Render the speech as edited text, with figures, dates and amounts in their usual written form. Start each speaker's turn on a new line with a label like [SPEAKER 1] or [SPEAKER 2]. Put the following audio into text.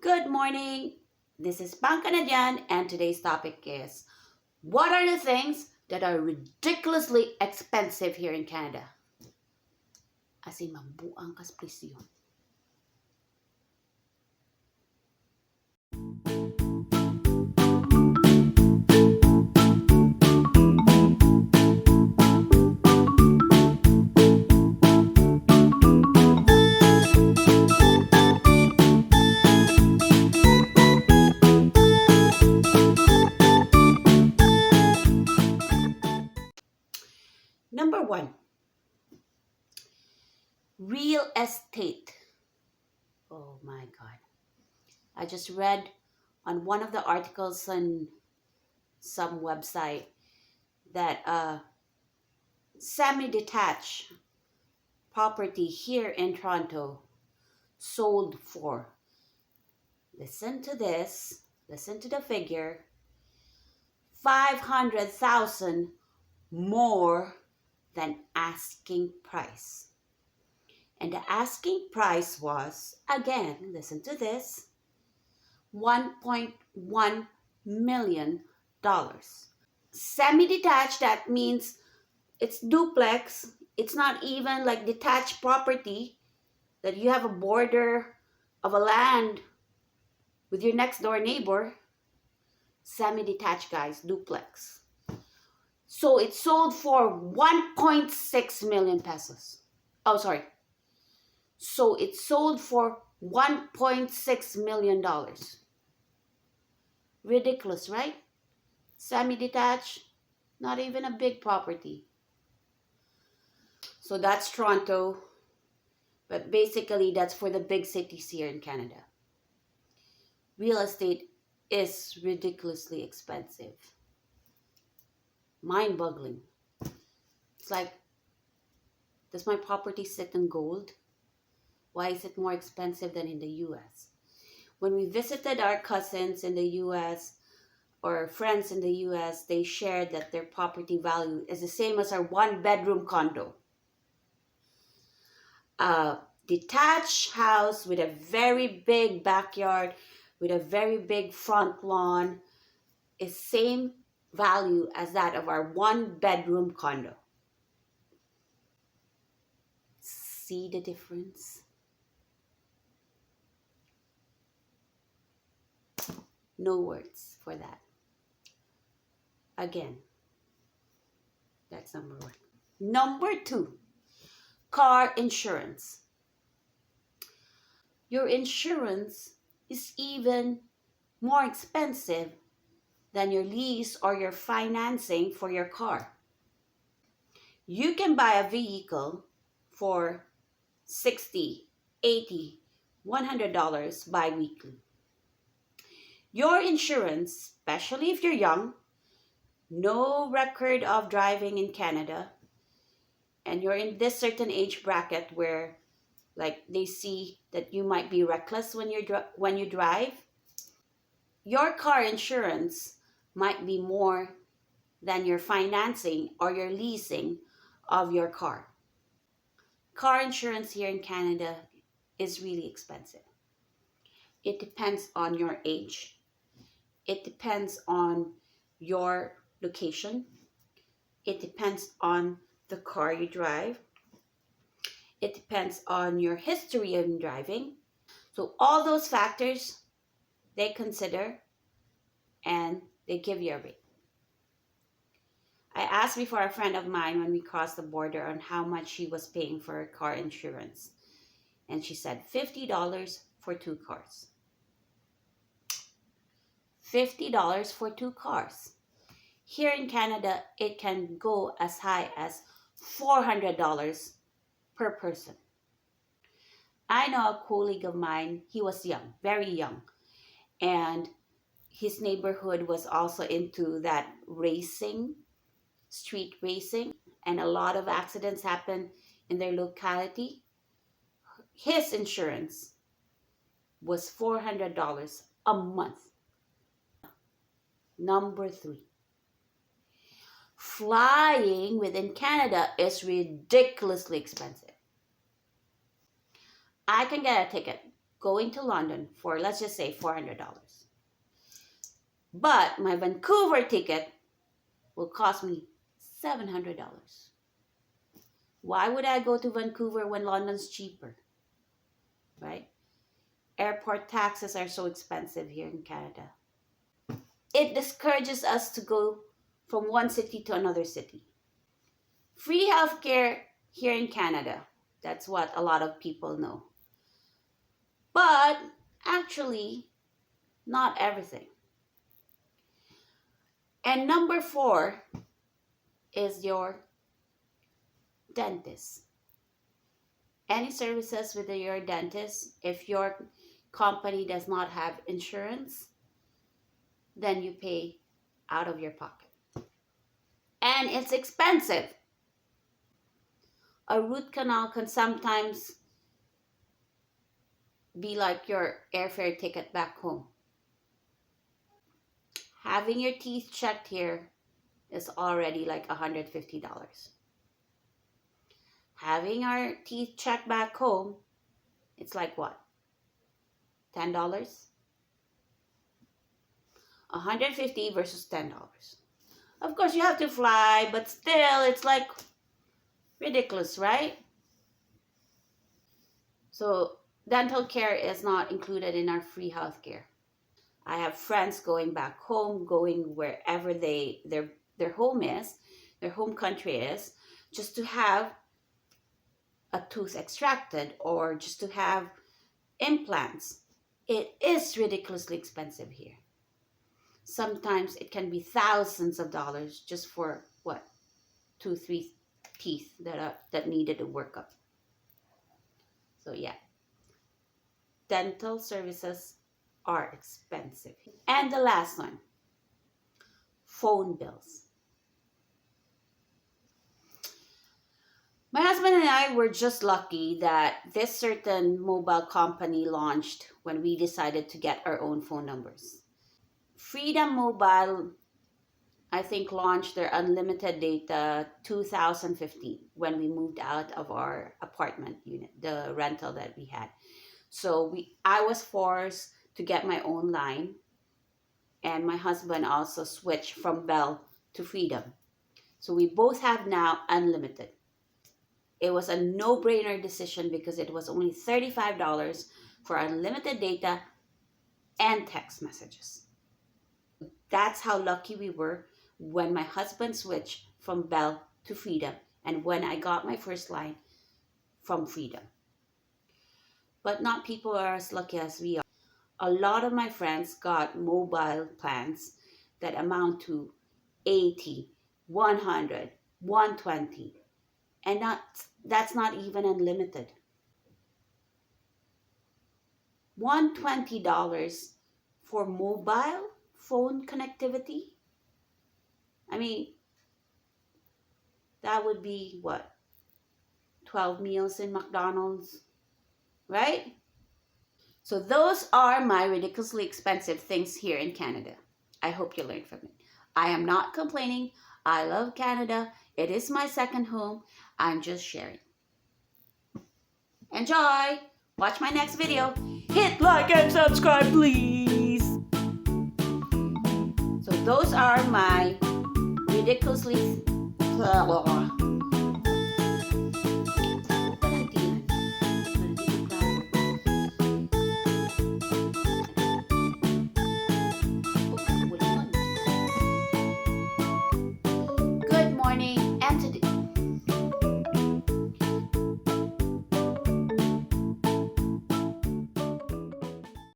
[SPEAKER 1] Good morning. This is Pang Canadian, and today's topic is what are the things that are ridiculously expensive here in Canada? As in, magbuang kas presyo. Number one, real estate. Oh my God. I just read on one of the articles on some website that semi-detached property here in Toronto sold for, listen to this, listen to the figure, 500,000 more than asking price. And the asking price was, again, listen to this, $1.1 million. Semi-detached, that means it's duplex. It's not even like detached property that you have a border of a land with your next door neighbor. Semi-detached, guys, duplex. So it sold for 1.6 million pesos. Oh, sorry. So it sold for $1.6 million. Ridiculous, right? Semi-detached, not even a big property. So that's Toronto. But basically, that's for the big cities here in Canada. Real estate is ridiculously expensive. Mind-boggling. It's like, does my property sit in gold? Why is it more expensive than in the US? When we visited our cousins in the US or friends in the US, they shared that their property value is the same as our one-bedroom condo. A detached house with a very big backyard, with a very big front lawn, is same value as that of our one-bedroom condo. See the difference? No words for that. Again, that's number one. Number two, car insurance. Your insurance is even more expensive than your lease or your financing for your car. You can buy a vehicle for $60, $80, $100 bi-weekly. Your insurance, especially if you're young, no record of driving in Canada, and you're in this certain age bracket where like they see that you might be reckless when you drive, your car insurance might be more than your financing or your leasing of your car. Car insurance here in Canada is really expensive. It depends on your age. It depends on your location. It depends on the car you drive. It depends on your history in driving. So all those factors, they consider and they give you a rate. I asked before a friend of mine when we crossed the border on how much she was paying for her car insurance. And she said $50 for 2 cars. $50 for 2 cars. Here in Canada, it can go as high as $400 per person. I know a colleague of mine, he was young, very young, and his neighborhood was also into that racing, street racing, and a lot of accidents happen in their locality. His insurance was $400 a month. Number 3, flying within Canada is ridiculously expensive. I can get a ticket going to London for, let's just say, $400. But my Vancouver ticket will cost me $700. Why would I go to Vancouver when London's cheaper? Right? Airport taxes are so expensive here in Canada. It discourages us to go from one city to another city. Free healthcare here in Canada. That's what a lot of people know. But actually, not everything. And number 4 is your dentist. Any services with your dentist, if your company does not have insurance, then you pay out of your pocket. And it's expensive. A root canal can sometimes be like your airfare ticket back home. Having your teeth checked here is already like $150. Having our teeth checked back home, it's like what? $10? $150 versus $10. Of course, you have to fly, but still, it's like ridiculous, right? So, dental care is not included in our free healthcare. I have friends going back home, going wherever their home is, their home country is, just to have a tooth extracted or just to have implants. It is ridiculously expensive here. Sometimes it can be thousands of dollars just for what? 2-3 teeth that needed a workup. So yeah, dental services are expensive. And the last one, phone bills. My husband and I were just lucky that this certain mobile company launched when we decided to get our own phone numbers. Freedom Mobile, I think, launched their unlimited data 2015 when we moved out of our apartment unit, the rental that we had. So I was forced to get my own line, and my husband also switched from Bell to Freedom. So we both have now unlimited. It was a no-brainer decision because it was only $35 for unlimited data and text messages. That's how lucky we were when my husband switched from Bell to Freedom and when I got my first line from Freedom. But not people are as lucky as we are. A lot of my friends got mobile plans that amount to 80, 100, 120, and that's not even unlimited. $120 for mobile phone connectivity? I mean, that would be what? 12 meals in McDonald's, right? So those are my ridiculously expensive things here in Canada. I hope you learned from it. I am not complaining. I love Canada. It is my second home. I'm just sharing. Enjoy! Watch my next video. Hit like and subscribe, please. So those are my ridiculously